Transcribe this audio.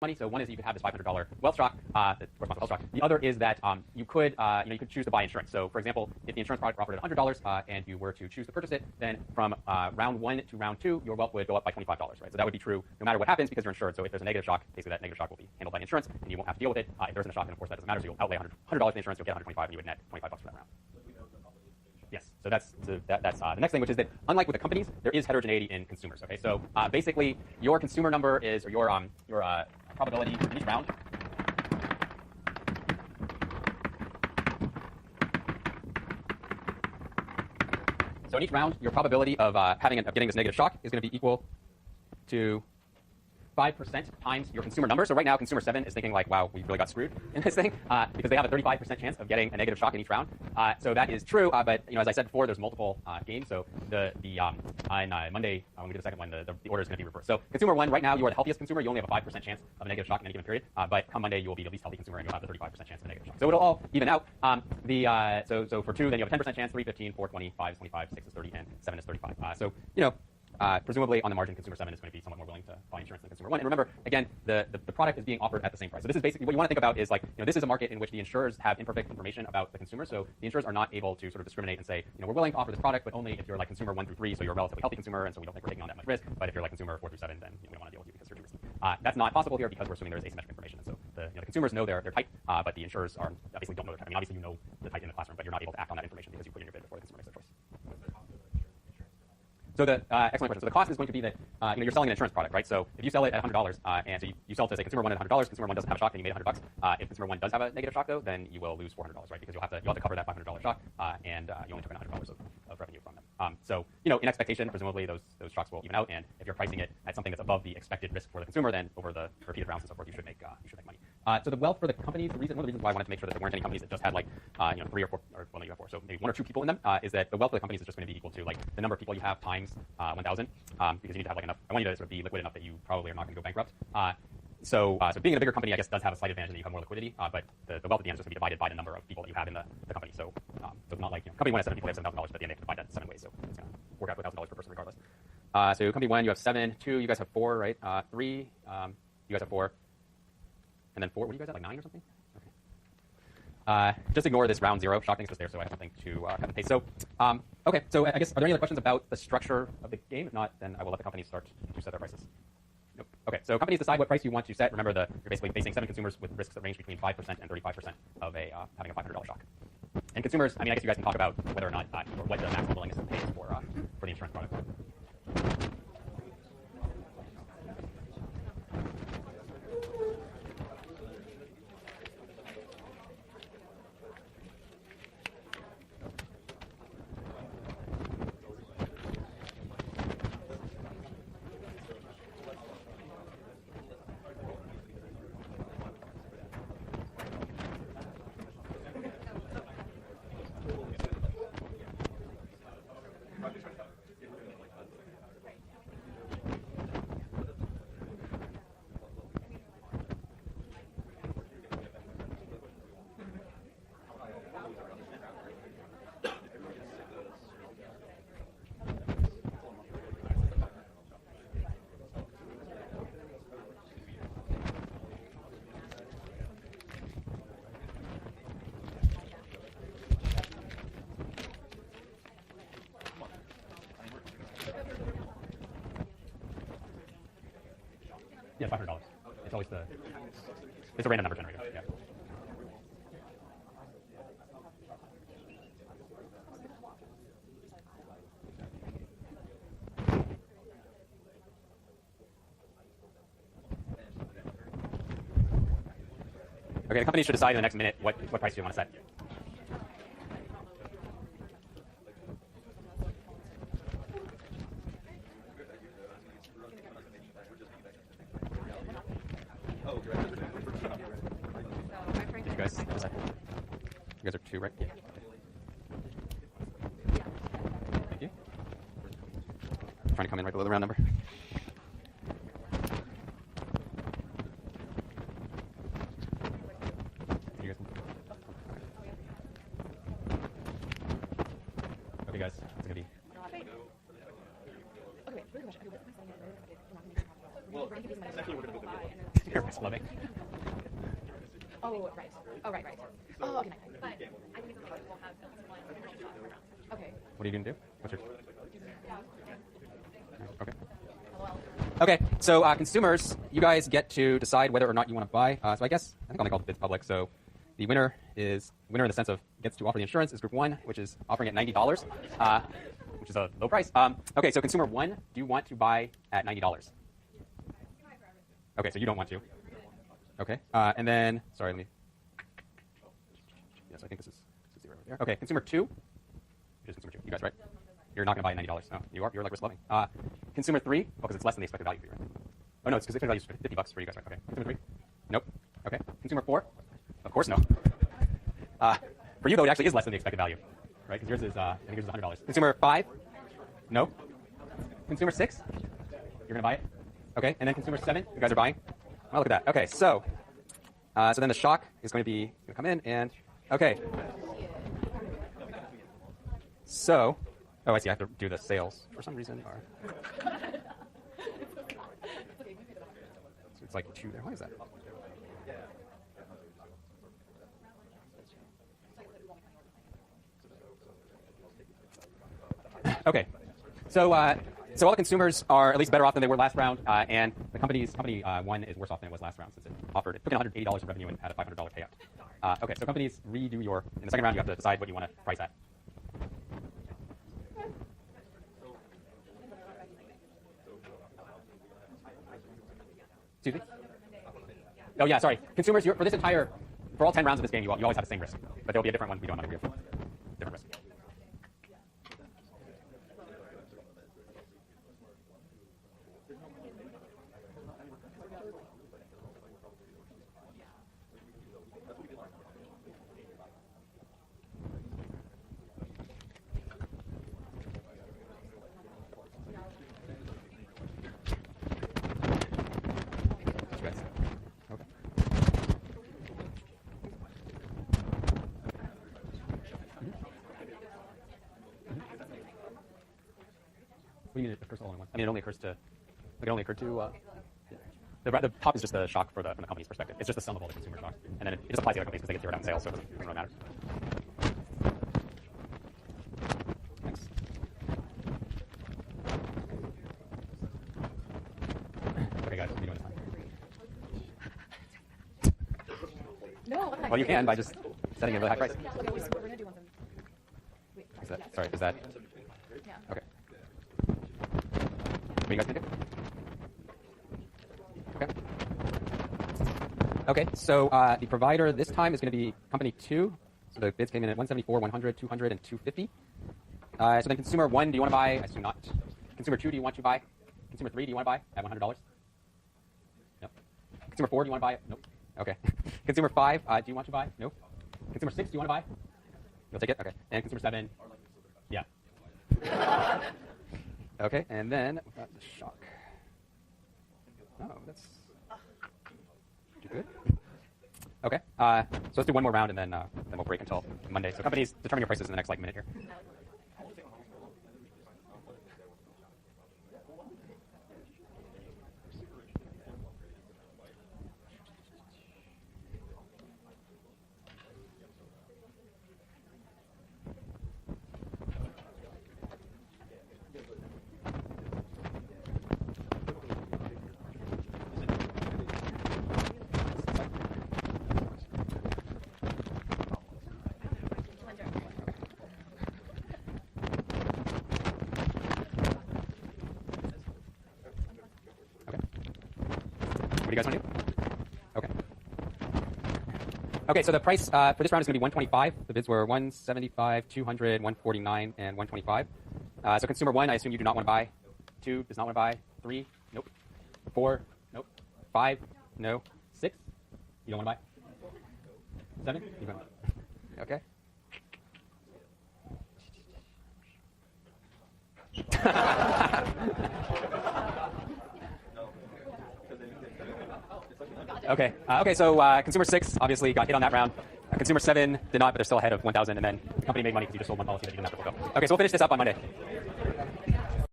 money. So one is you could have this $500 wealth shock, that corresponds to wealth shock. The other is that you could choose to buy insurance. So for example, if the insurance product offered at $100 and you were to choose to purchase it, then from round 1 to round 2, your wealth would go up by $25, right? So that would be true no matter what happens because you're insured. So if there's a negative shock, basically that negative shock will be handled by insurance and you won't have to deal with it. If there isn't a shock, then of course that doesn't matter. So you'll outlay $100 in insurance, you'll get $125, and you would net $25 for that round. Yes, so that's the next thing, which is that unlike with the companies, there is heterogeneity in consumers. Okay, so basically your consumer number is, or your probability in each round. So in each round, your probability of getting this negative shock is going to be equal to 5% times your consumer number. So right now, consumer 7 is thinking like, wow, we really got screwed in this thing because they have a 35% chance of getting a negative shock in each round. So that is true, but as I said before, there's multiple games. So on Monday, when we do the second one, the order is going to be reversed. So consumer 1, right now, you are the healthiest consumer. You only have a 5% chance of a negative shock in any given period. But come Monday, you will be the least healthy consumer, and you'll have the 35% chance of a negative shock. So it'll all even out. So for 2, then you have a 10% chance, 3, 15, 4, 20, 5 is 25, 6 is 30, and 7 is 35. Presumably on the margin, consumer 7 is going to be somewhat more willing to buy insurance than consumer 1. And remember, again, the product is being offered at the same price. So this is basically what you want to think about is like, this is a market in which the insurers have imperfect information about the consumer. So the insurers are not able to sort of discriminate and say, we're willing to offer this product, but only if you're like consumer 1 through 3, so you're a relatively healthy consumer, and so we don't think we're taking on that much risk. But if you're like consumer 4 through 7, then we don't want to deal with you because you're too risky. That's not possible here because we're assuming there's asymmetric information. And so the consumers know their type, but the insurers basically don't know their type. I mean, obviously you know the type in the classroom, but you're not able to act on that information because you put in your bid before the consumer makes their choice. So the excellent question. So the cost is going to be that you're selling an insurance product, right? So if you sell it at $100, and so you sell it to say consumer 1 at $100, consumer 1 doesn't have a shock, then you made $100. If consumer 1 does have a negative shock though, then you will lose $400, right? Because you'll have to cover that $500 shock, and you only took in $100 of revenue from them. So in expectation, presumably those shocks will even out, and if you're pricing it at something that's above the expected risk for the consumer, then over the repeated rounds and so forth, you should make money. So the wealth for the companies, one of the reasons why I wanted to make sure that there weren't any companies that just had like 3 or 4, or well, no, you have 4, so maybe 1 or 2 people in them, is that the wealth of the companies is just going to be equal to like the number of people you have times 1,000, because you need to have like enough. I want you to sort of be liquid enough that you probably are not going to go bankrupt. So being in a bigger company, I guess, does have a slight advantage in that you have more liquidity, but the wealth at the end is just going to be divided by the number of people that you have in the company. So it's not like company 1 has 7 people, they have $7,000, but at the end they have to divide that 7 ways. So it's going to work out to $1,000 per person regardless. So company 1, you have 7, 2, you guys have 4, right? 3, you guys have 4, and then 4. What do you guys have, like 9 or something? Okay. Just ignore this round 0 shock thing. It's just there, so I have something to cut and paste. So, okay. So I guess, are there any other questions about the structure of the game? If not, then I will let the companies start to set their prices. Nope. Okay. So companies decide what price you want to set. Remember, you're basically facing 7 consumers with risks that range between 5% and 35% of having a $500 shock. And consumers, I guess you guys can talk about whether or not or what the maximum willingness to pay is for the insurance product. Yeah, $500. It's always it's a random number generator. Yeah. Okay, the company should decide in the next minute what price you want to set. You guys are 2, right? Yeah. Thank you. I'm trying to come in right below the round number. Okay, guys, it's going to be. Okay, really much. Well, second we're going to go living. Oh, right. Oh, right. Oh, okay. But I think we'll have at least one commercial shop around. Okay. What are you going to do? What's your... Okay. LOL. Okay, so consumers, you guys get to decide whether or not you want to buy. So I guess, I think I'll make all the bids public. So the winner in the sense of gets to offer the insurance is Group 1, which is offering at $90, which is a low price. Okay, so consumer 1, do you want to buy at $90? Okay, so you don't want to. Okay, and then, sorry, let me, yes, I think this is 0 right there. Okay, consumer 2, which is consumer 2, you guys, right? You're not going to buy at $90. No, you're like risk loving. Consumer 3, because it's less than the expected value for you, right? Oh, no, it's because the expected value is $50 for you guys, right? Okay. Consumer 3? Nope. Okay. Consumer 4? Of course no. For you, though, it actually is less than the expected value, right? Because yours is, I think yours is $100. Consumer 5? No. Consumer 6? You're going to buy it? Okay. And then consumer 7? You guys are buying? Oh, look at that. Okay, so then the shock is going to come in, and, okay. So, oh, I see. I have to do the sales for some reason. Or... so it's like 2 there. Why is that? Okay. So all the consumers are at least better off than they were last round, and the company 1 is worse off than it was last round since it took in $180 in revenue and had a $500 payout. Okay, so companies redo in the second round, you have to decide what you want to price at. Excuse me? Oh, yeah, sorry. Consumers, for all 10 rounds of this game, you always have the same risk. But there will be a different one we don't have. We have different risk. What do you mean it occurs all in one? I mean, it only occurs to, the top is just the shock from the company's perspective. It's just the sum of all the consumer shocks. And then it just applies to the other companies because they get zeroed out in sales, so it doesn't really matter. Thanks. Okay, guys, what are you doing this time? No. Well, you can by just setting a really high price. Okay, we're going to do one thing. Wait. Is that? Yeah. Okay. What are you guys going to do? Okay, so the provider this time is going to be company 2. So the bids came in at 174, 100, 200, and 250. So then consumer 1, do you want to buy? I assume not. Consumer 2, do you want to buy? Consumer 3, do you want to buy at $100? Nope. Consumer 4, do you want to buy? Nope. Okay. Consumer 5, do you want to buy? Nope. Consumer 6, do you want to buy? You'll take it? Okay. And consumer 7, yeah. Okay, and then we've got the shock. Oh, that's too good. Okay, so let's do one more round, and then we'll break until Monday. So companies, determine your prices in the next minute here. What do you guys want to do? Okay. Okay, so the price for this round is going to be 125. The bids were 175, 200, 149, and 125. So consumer 1, I assume you do not want to buy. 2 does not want to buy. 3, nope. 4, nope. 5, no. 6, you don't want to buy. 7, you want to. Okay. Okay. Okay. So consumer 6 obviously got hit on that round. Consumer 7 did not, but they're still ahead of 1,000. And then the company made money because you just sold one policy that you didn't have to fulfill. Okay. So we'll finish this up on Monday.